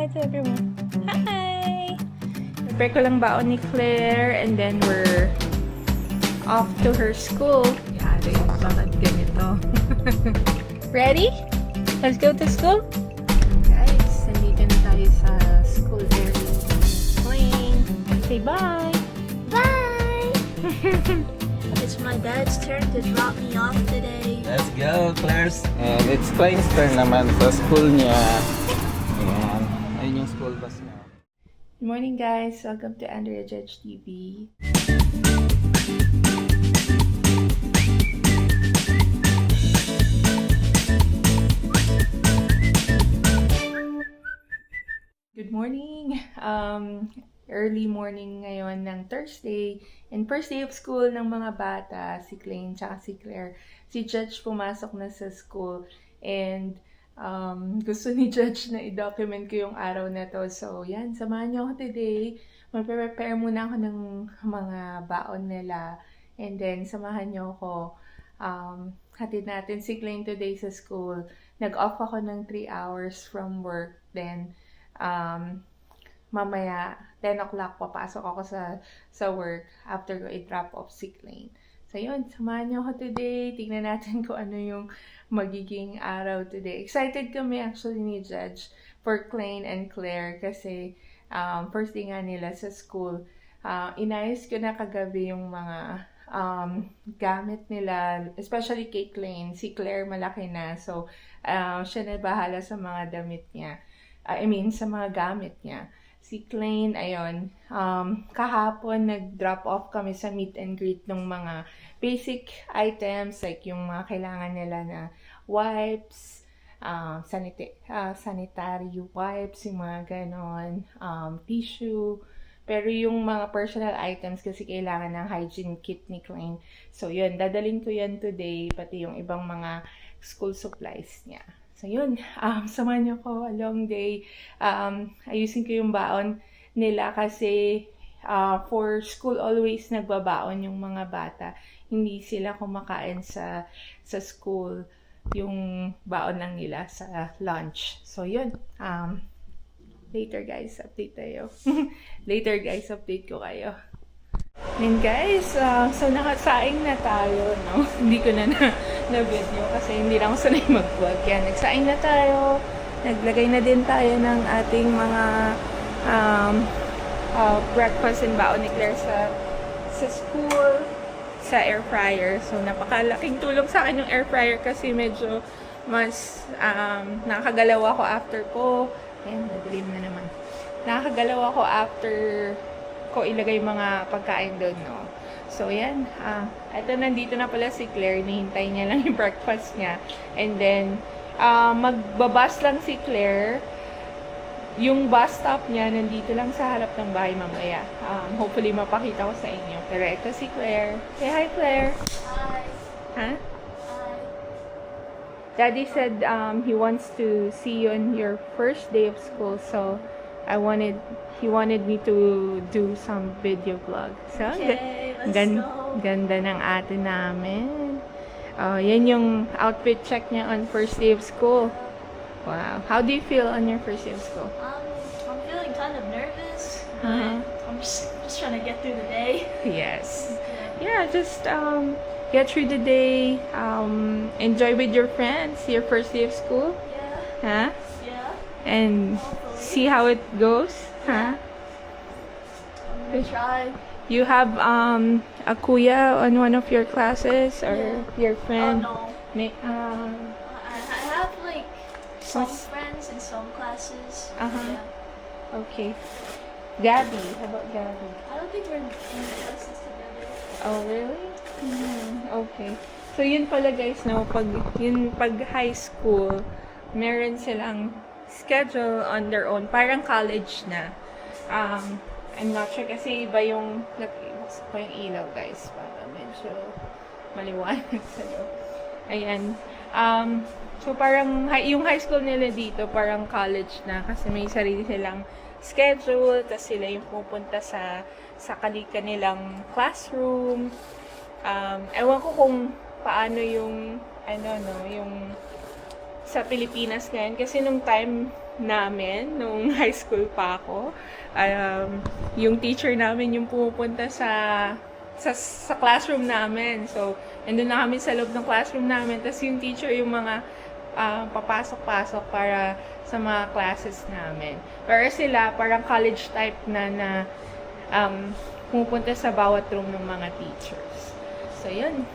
hi to everyone. Hi! Prepare ko lang baon ni Claire and then we're off to her school. Yari, bakit ganito? Ready? Let's go to school? Guys, nandito na tayo sa school area. Plane. Say bye! Bye! It's my dad's turn to drop me off today. Let's go, Claire's. And it's Klein's turn naman sa school niya. Ayan. Ayun yung school bus niya. Good morning guys! Welcome to Andrea Judge TV. Good morning! Early morning ngayon ng Thursday and first day of school ng mga bata, si Klein tsaka si Claire. Si Judge pumasok na sa school and gusto ni Judge na i-document ko yung araw na to. So yan, samahan niyo ako today. Mag-prepare muna ako ng mga baon nila and then samahan niyo ako. Hatid natin si Klein today sa school. Nag-off ako ng 3 hours from work. Then mamaya 10 o'clock papasok ako sa work after ko i-drop off si Klein. So yun, samahan niyo ako today. Tingnan natin kung ano yung magiging araw today. Excited kami actually ni Judge for Klein and Claire kasi first day nga nila sa school. Inayos ko na kagabi yung mga gamit nila, especially kay Klein. Si Claire malaki na, so siya na bahala sa mga damit niya. Sa mga gamit niya. Si Klein, ayun, kahapon nag-drop off kami sa meet and greet ng mga basic items like yung mga kailangan nila na wipes, sanitary wipes, yung mga ganon, tissue. Pero yung mga personal items kasi kailangan ng hygiene kit ni Klein. So yun, dadalhin ko yan today, pati yung ibang mga school supplies niya. So yun, samahan niyo ko a long day. Ayusin ko yung baon nila kasi for school always nagbabaon yung mga bata. Hindi sila kumakain sa school, yung baon lang nila sa lunch. So yun, later guys, update tayo. Later guys, update ko kayo. And guys, so nakasaing na tayo, no? Hindi ko na video kasi hindi lang ako sanay mag-vlog. Kaya nagsaing na tayo. Naglagay na din tayo ng ating mga breakfast and baon ni Claire sa school, sa air fryer. So napakalaking tulong sa akin yung air fryer kasi medyo mas nakakagalaw ako after ko. Ayan, nadilim na naman. Nakakagalaw ako after ko ilagay mga pagkain doon, no? So, yan. Eto, nandito na pala si Claire. Nihintay niya lang yung breakfast niya. And then, magbabas lang si Claire. Yung bus stop niya, nandito lang sa harap ng bahay mamaya. Hopefully, mapakita ko sa inyo. Pero ito si Claire. Say hi, Claire. Hi. Huh? Hi. Daddy said he wants to see you on your first day of school. So, he wanted me to do some video vlog. So, Okay, let's go. Ganda ng ate namin. Yan yung outfit check niya on first day of school. Wow. How do you feel on your first day of school? I'm feeling kind of nervous, but Uh-huh. I'm just trying to get through the day. Yes. Yeah, just get through the day. Enjoy with your friends, your first day of school. Yeah, Huh? yeah. And see how it goes. Huh? I'm gonna try. You have a kuya on one of your classes or your Oh friend? no, May, I have like some What's- friends in some classes. Uh-huh. Yeah. okay. Gabby, how about Gabby? I don't think we're in classes together. Oh, really? Okay. So, yun pala guys, no, pag high school, meron silang schedule on their own. Parang college na. I'm not sure kasi iba yung, nag-ibas ko yung ilaw guys. Para medyo maliwanag sa loob. Ayan. So, parang, yung high school nila dito, parang college na kasi may sarili silang schedule, tapos sila yung pupunta sa kalika nilang classroom. Ewan ko kung paano yung, yung sa Pilipinas ngayon. Kasi nung time namin nung high school pa ako. Yung teacher namin yung pumupunta sa classroom namin. So, nandun na kami sa loob ng classroom namin. Tapos yung teacher yung mga papasok-pasok para sa mga classes namin. Pero sila, parang college type na pumupunta sa bawat room ng mga teachers. So, yun.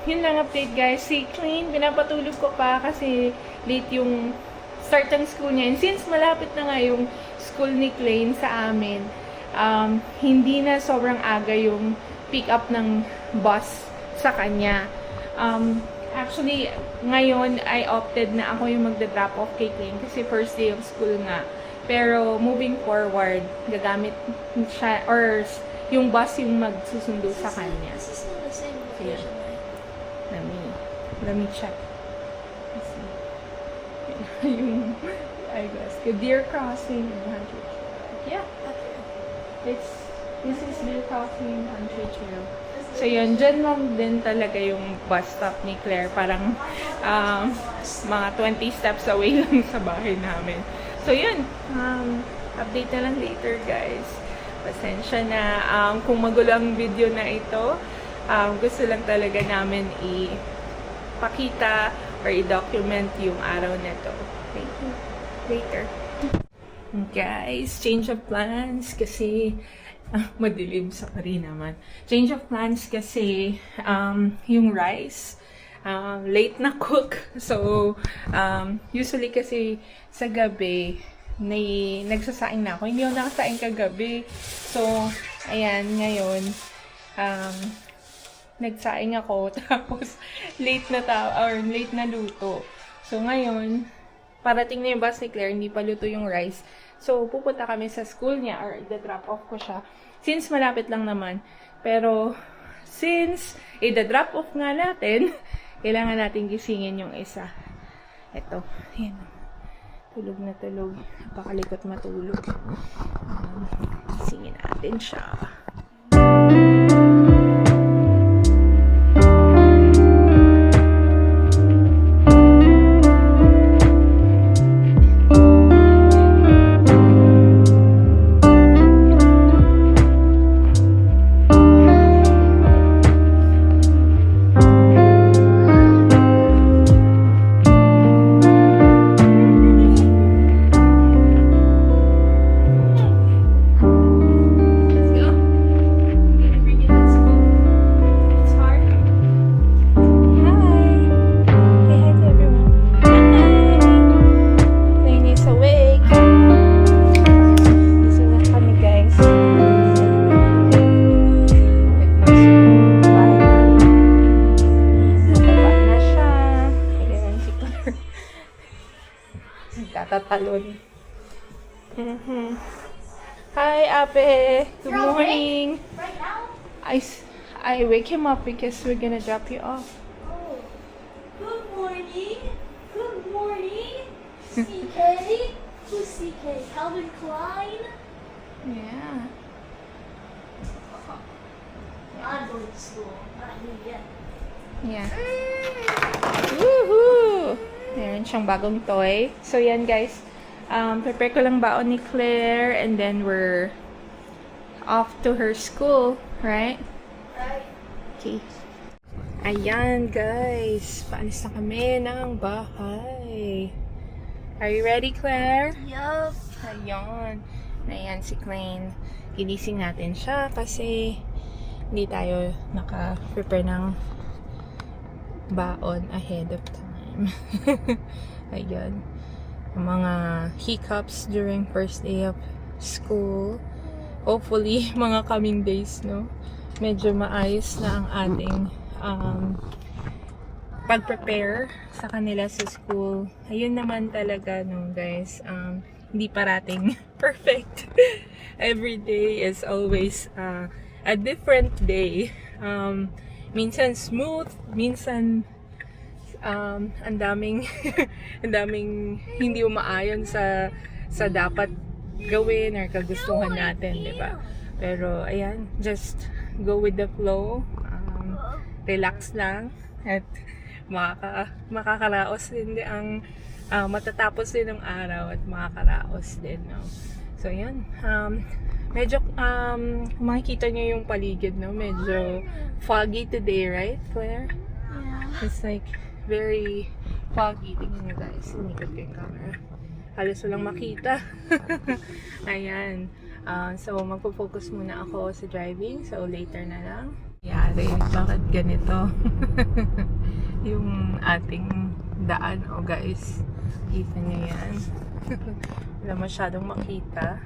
Yun lang update, guys. Si Clean, pinapatulog ko pa kasi late yung start ng school niya. And since malapit na nga yung school ni Clean sa amin, hindi na sobrang aga yung pick up ng bus sa kanya. Actually, ngayon, I opted na ako yung magda-drop off kay Clean kasi first day of school nga. Pero, moving forward, gagamit siya, or yung bus yung magsusundo sa kanya. This is not the same location, right? Let me check. Let's see. Yung, I guess, Deer Crossing in Country Trail. Yeah, this is Deer Crossing Country Trail. So yun, dyan lang din talaga yung bus stop ni Claire. Parang mga 20 steps away lang sa bahay namin. So yun, update na lang later, guys. Pasensya na kung magulo ang video na ito. Gusto lang talaga namin ipakita or i-document yung araw na to. Thank you. Later. Guys, change of plans kasi madilim sa rin naman. Change of plans kasi yung rice late na cook. So, usually kasi sa gabi nagsasaing na ako. Hindi ako nakasaing kagabi. So, ayan, ngayon nagsaing ako tapos late na luto. So, ngayon parating na yung bus ni Claire, hindi pa luto yung rice. So, pupunta kami sa school niya or i-drop off ko siya. Since malapit lang naman. Pero, since i-drop off nga natin, kailangan natin gisingin yung isa. Ito. Ayan. Tulog na tulog. Napakalikot matulog. Gisingin natin siya. Nagtatatalon. Hi, Ape. Good morning. Right now? I wake him up because we're gonna drop you off. Oh. Good morning. Good morning. CK. Who's CK? Calvin Klein? Yeah. I'm going to school. Not you yet. Yeah. Woohoo! Meron siyang bagong toy. So, yan guys. Prepare ko lang baon ni Claire and then we're off to her school. Right? Right. Okay. Ayan guys. Paalis na kami ng bahay. Are you ready, Claire? Yup. Ayan. Ayan si Klein. Ginising natin siya kasi hindi tayo naka-prepare ng baon ahead of time. Ayan. Mga hiccups during first day of school. Hopefully, mga coming days, no? Medyo maayos na ang ating pag-prepare sa kanila sa school. Ayun naman talaga, no, guys. Hindi parating perfect. Every day is always a different day. Minsan smooth, minsan ang daming hindi umaayon sa dapat gawin or kagustuhan natin, 'di ba? Pero ayan, just go with the flow. Relax lang at makakaraos din ang matatapos din ng araw at makakaraos din, no? So, yan. Medyo, makikita nyo yung paligid, no? Medyo foggy today, right, Claire? Yeah. It's like very foggy. Tingnan nyo guys, sinikot ko yung camera. Halos walang makita. Ayan. So, magpo-focus muna ako sa driving. So, later na lang. Yari, bakit ganito? Yung ating daan, oh guys. Kita nyo yan. Wala masyadong makita.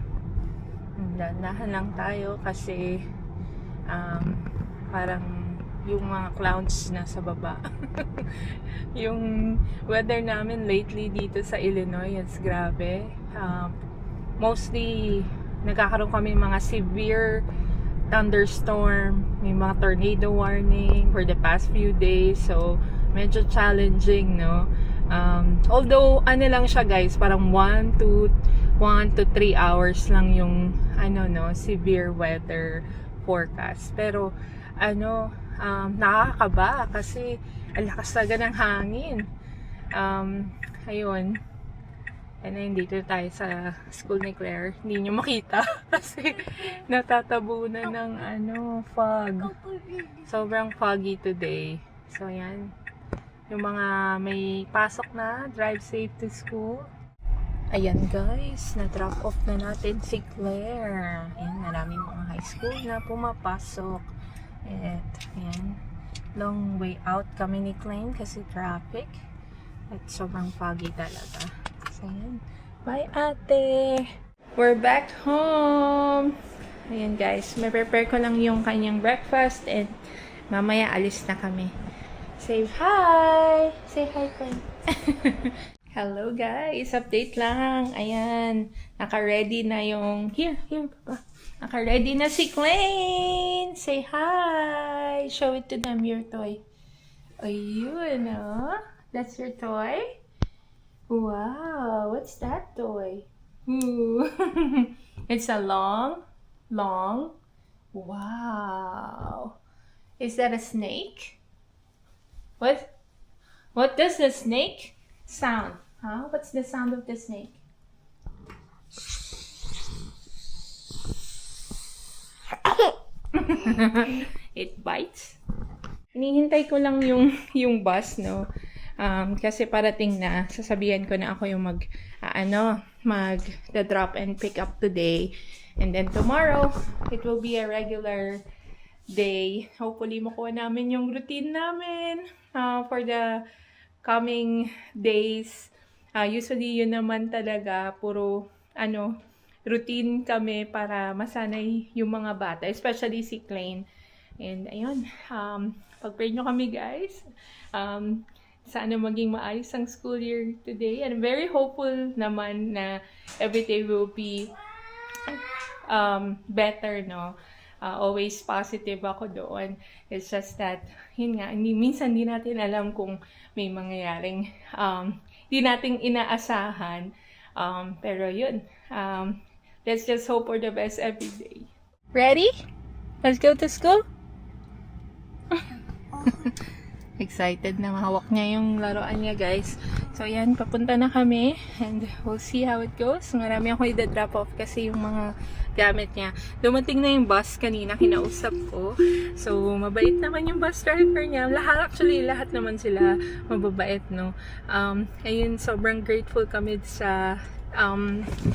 Dahan lang tayo kasi parang yung mga clouds na sa baba. Yung weather namin lately dito sa Illinois, it's grabe. Mostly, nagkakaroon kami mga severe thunderstorm, may mga tornado warning for the past few days. So, medyo challenging, no? Although, ano lang siya guys, parang 1 to 3 hours lang yung severe weather forecast. Pero nakakaba kasi ang lakas talaga ng hangin. Ayun. And dito tayo sa school ni Claire. Hindi nyo makita kasi natatabunan ng fog. Sobrang foggy today. So yan. Yung mga may pasok na, drive safe to school. Ayan guys, na-drop off na natin si Claire. Ayan, maraming mga high school na pumapasok. At ayan, long way out kami ni Klein kasi traffic. At sobrang foggy talaga. So ayan, bye ate! We're back home! Ayan guys, may prepare ko lang yung kanyang breakfast and mamaya alis na kami. Say hi! Say hi, Klein! Hello guys! Update lang. Ayan. Naka-ready na yung... Here, papa. Naka-ready na si Klein! Say hi! Show it to them, your toy. Ayun, oh. That's your toy? Wow! What's that toy? Ooh. It's a long. Wow! Is that a snake? What does the snake sound? Huh? What's the sound of the snake? It bites. Hinihintay ko lang yung bus, no? Kasi parating na, sasabihan ko na ako yung mag-drop and pick up today. And then tomorrow, it will be a regular day. Hopefully, makuha namin yung routine namin for the coming days. Usually, yun naman talaga, puro, routine kami para masanay yung mga bata, especially si Klein. And, ayun, pag-pray nyo kami, guys. Sana maging maayos ang school year today. And very hopeful naman na every day will be better, no? Always positive ako doon. It's just that, yun nga, minsan di natin alam kung may mangyayaring di nating inaasahan. Pero yun, let's just hope for the best every day. Ready? Let's go to school? Excited na mahawak niya yung laruan niya, guys. So, yan, papunta na kami and we'll see how it goes. Marami ako i-drop off kasi yung mga gamit niya. Dumating na yung bus kanina, kinausap ko. So, mabait naman yung bus driver niya. Lahat naman sila mababait, no? Ayun, sobrang grateful kami sa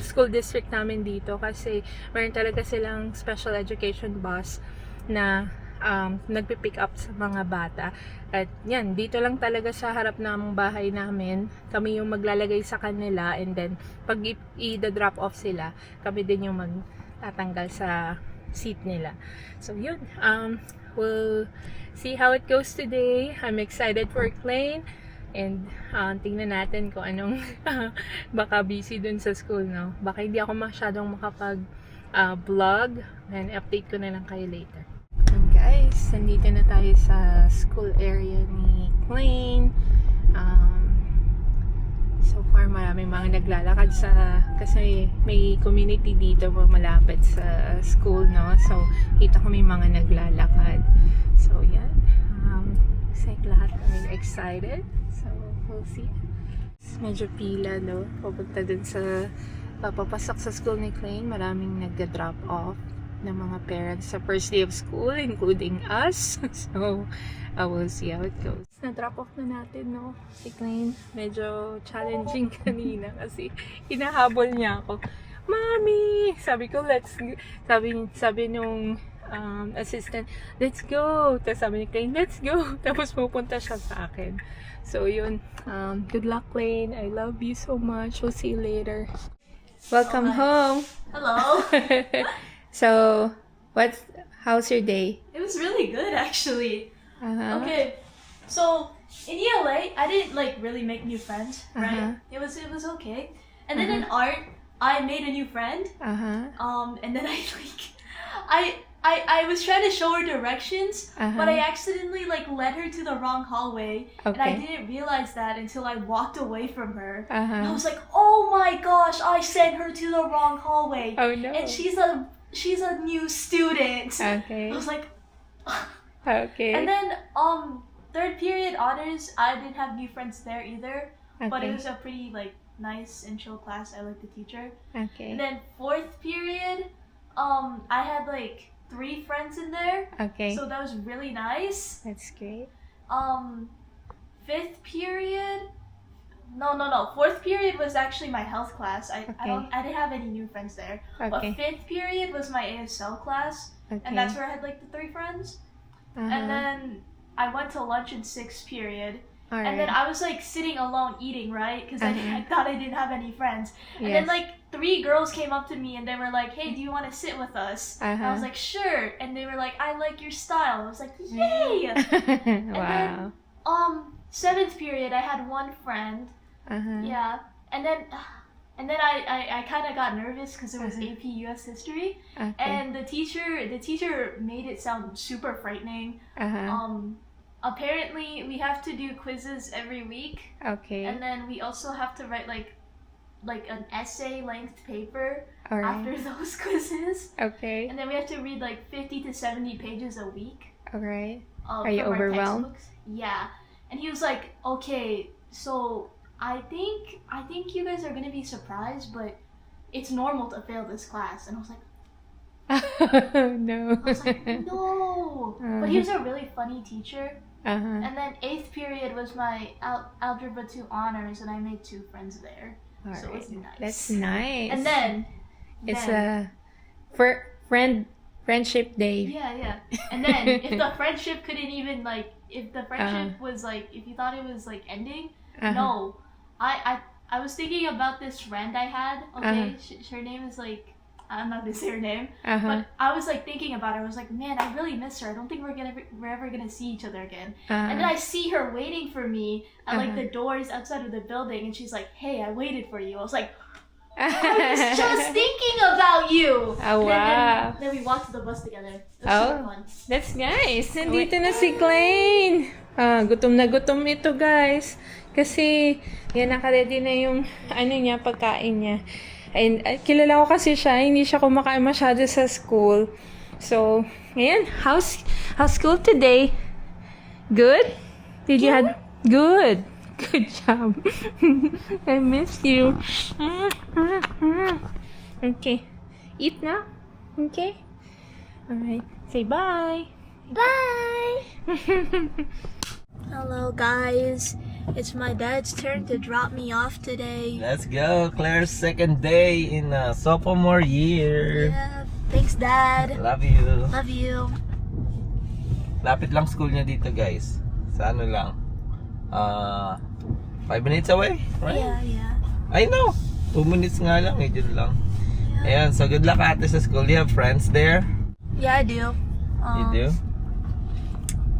school district namin dito kasi meron talaga silang special education bus na nagpipick up sa mga bata. At yan, dito lang talaga sa harap ng bahay namin. Kami yung maglalagay sa kanila and then pag i-drop off sila, kami din yung magtatanggal sa seat nila. So yun, we'll see how it goes today. I'm excited for Klein. And tingnan natin kung anong baka busy dun sa school, no? Baka hindi ako masyadong makapag-vlog. And update ko na lang kayo later. Guys, nandito na tayo sa school area ni Klein. So far, maraming mga naglalakad kasi may community dito malapit sa school, no? So, kita ko may mga naglalakad. So, yan. Looks like lahat are excited. So, we'll see. Medyo pila, no? Papunta dun sa papapasok sa school ni Clay. Maraming nagda-drop off ng mga parents sa first day of school, including us. So, I will see how it goes. Na-drop off na natin, no? Si Clay. Medyo challenging kanina kasi hinahabol niya ako. Mommy! Sabi ko, sabi nung assistant, let's go! Tapos sabi ni Clay, let's go! Tapos pupunta siya sa akin. So, yun. Good luck, Lane. I love you so much. We'll see you later. Welcome home. Hello. So, how's your day? It was really good, actually. Uh-huh. Okay, so in ELA, I didn't like really make new friends, right? It was okay. And then in art, I made a new friend. And then I was trying to show her directions, but I accidentally like led her to the wrong hallway, and I didn't realize that until I walked away from her. And I was like, oh my gosh, I sent her to the wrong hallway. Oh no. And she's a new student. Okay. I was like, Okay. and then third period honors, I didn't have new friends there either, but it was a pretty like nice and chill class. I liked the teacher. Okay. And then fourth period, I had like 3 friends in there. Okay. So that was really nice. That's great. Fifth period, no. Fourth period was actually my health class. I didn't have any new friends there. Okay. But fifth period was my ASL class, and that's where I had like the 3 friends. And then I went to lunch in sixth period. Alright. And then I was like sitting alone eating, right? Because I thought I didn't have any friends. And Yes. then like 3 girls came up to me and they were like, hey, do you want to sit with us? And I was like, sure. And they were like, I like your style. I was like, yay! Wow. And then, seventh period, I had 1 friend. Yeah. And then I kind of got nervous because it was AP US history. Okay. And the teacher made it sound super frightening. Apparently we have to do quizzes every week, Okay. and then we also have to write like an essay length paper Alright. after those quizzes, Okay. and then we have to read like 50 to 70 pages a week. Alright. Are you overwhelmed? Yeah. And he was like, okay, so I think you guys are gonna be surprised, but it's normal to fail this class. And I was like, No. I was like, no. But he was a really funny teacher. Uh-huh. And then 8th period was my Algebra 2 honors, and I made 2 friends there. So it was nice. That's nice. And then... It's a friendship day. Yeah. And then, if the friendship couldn't even, like... If the friendship was, like... If you thought it was, like, ending... No. I was thinking about this friend I had, okay? Her name is, like... I'm not gonna say her name, but I was like thinking about her. I was like, man, I really miss her. I don't think we're ever gonna see each other again. And then I see her waiting for me at like the doors outside of the building, and she's like, hey, I waited for you. I was like, I was just thinking about you. Oh, wow. Then we walked to the bus together. It was super fun. That's nice. Nandito na si Klein. Gutom na gutom ito, guys. Kasi, yan, nakaredy na yung pagkain niya. And kilala ko kasi siya, hindi siya kumakain masyado sa school. So, ayan, how's school today? Good? Did you have good? Good job. I miss you. Okay. Eat now. Okay. Alright. Say bye. Bye. Hello, guys. It's my dad's turn to drop me off today. Let's go, Claire's second day in sophomore year. Yeah. Thanks, Dad. Love you. Love you. Lapit lang school niya dito, guys. Sa ano lang. 5 minutes away, right? Yeah. I know. 2 minutes nga lang, medyo lang. Ayan, so good luck ate sa school. Do you have friends there? Yeah, I do. You do?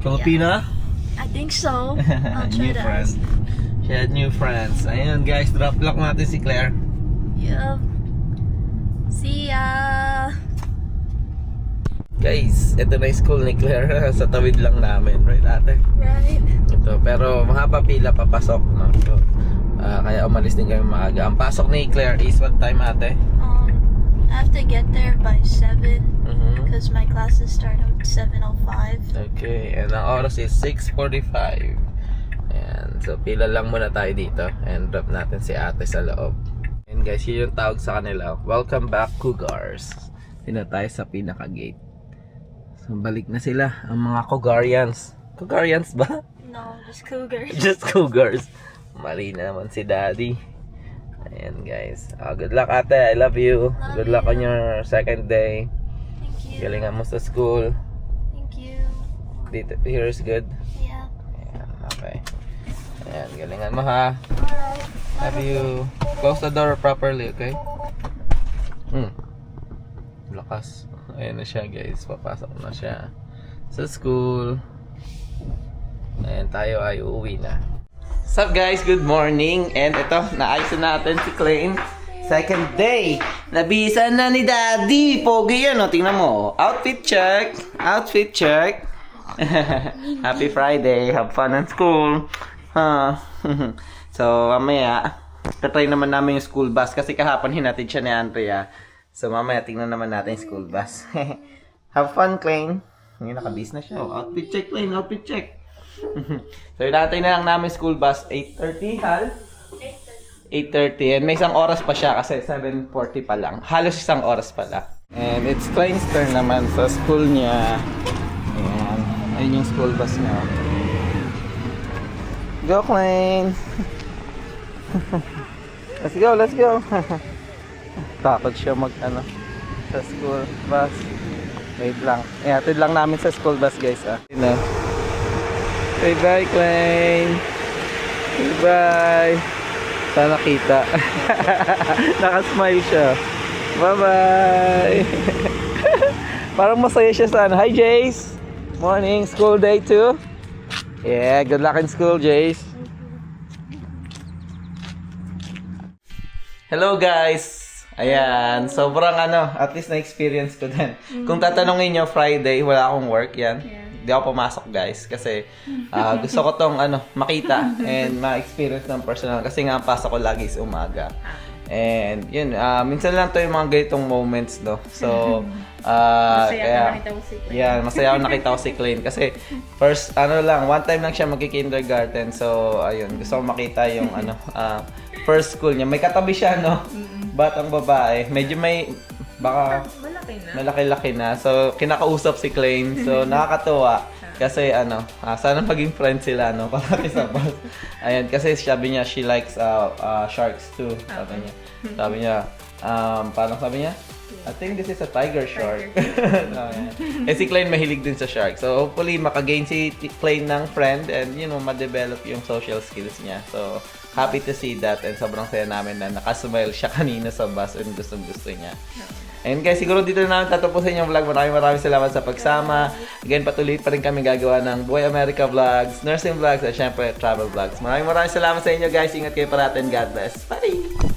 Filipina? I think so. I'll try New to friends. ask. She had new friends. Ayan guys, drop lock natin si Claire. Yep. See ya. Guys, ito na yung school ni Claire. Sa tawid lang namin, right ate? Right. Ito, pero mahaba pila papasok. No? So, kaya umalis din kami maaga. Ang pasok ni Claire is what time ate? I have to get there by 7 because my classes start at 7:05. Okay, and ang oras is 6:45. Ayan. So, pila lang muna tayo dito. And drop natin si ate sa loob. And guys, yun yung tawag sa kanila. Welcome back, Cougars. Dito tayo sa pinaka-gate. So, balik na sila. Ang mga Cougarians. Cougarians ba? No, just cougars. Just Cougars. Mali na naman si Daddy. Ayan guys. Good luck ate. I love you. Good luck on your second day. Thank you. Galingan mo sa school. Thank you. Dito, here is good. Yeah. Ayan, okay. Ayan, galingan mo ha. Alright. Love you. Close the door properly, okay? Lakas. Ayan na siya guys. Papasok na siya sa school. Ayan, tayo ay uuwi na. What's up guys? Good morning. And ito, naayos na natin si Klein. Second day. Nabisan na ni Daddy. Pogi yan, o. Tingnan mo. Outfit check. Outfit check. Happy Friday. Have fun in school. So, mamaya, tatry naman namin yung school bus. Kasi kahapon hinatid siya ni Andrea. So, mamaya, tingnan naman natin yung school bus. Have fun, Klein. Ngayon, nakabis na siya. Outfit check, Klein. Outfit check. So, hinatid na lang namin school bus. 8:30, Hal? 8:30. And may isang oras pa siya kasi 7:40 pa lang. Halos isang oras pala. And it's Klein's turn naman sa school niya. Ayan. Ayun yung school bus niya. Go, Klein! Let's go, let's go! Takot siya sa school bus. Wait lang. Ihatid lang namin sa school bus, guys. Say bye, Klein! Say bye! Sana kita. Nakasmile siya. Bye-bye! Parang masaya siya sana. Hi, Jace! Morning, school day too? Yeah, good luck in school, Jace. Hello, guys! Ayan, sobrang at least na-experience ko din. Kung tatanungin nyo, Friday, wala akong work, yan. Hindi ako pumasok, guys, kasi gusto ko tong makita and ma-experience ng personal kasi nga ang pasok ko lagi is umaga. And yun, minsan lang to yung mga ganitong moments, no? So, kaya, masaya ako nakita ko si Klein kasi first, one time lang siya magki-kindergarten. So, ayun, gusto ko makita yung first school niya. May katabi siya, no? Batang babae. Medyo baka malaki-laki na. So, kinakausap si Klein. So, nakakatuwa. Kasi, sana maging friends sila, no? Parati sa bus. Ayan, kasi sabi niya, she likes sharks too. Sabi niya, parang sabi niya, I think this is a tiger shark. Si Klein mahilig din sa shark. So, hopefully, makagain si Klein ng friend and, ma-develop yung social skills niya. So, happy to see that and sobrang saya namin na nakasmile siya kanina sa bus and gustong-gusto niya. And guys, siguro dito na namin tatapusin yung vlog. Maraming salamat sa pagsama. Again, patuloy pa rin kami gagawa ng Boy America vlogs, nursing vlogs, at syempre travel vlogs. Maraming salamat sa inyo guys. Ingat kayo parati and God bless. Bye!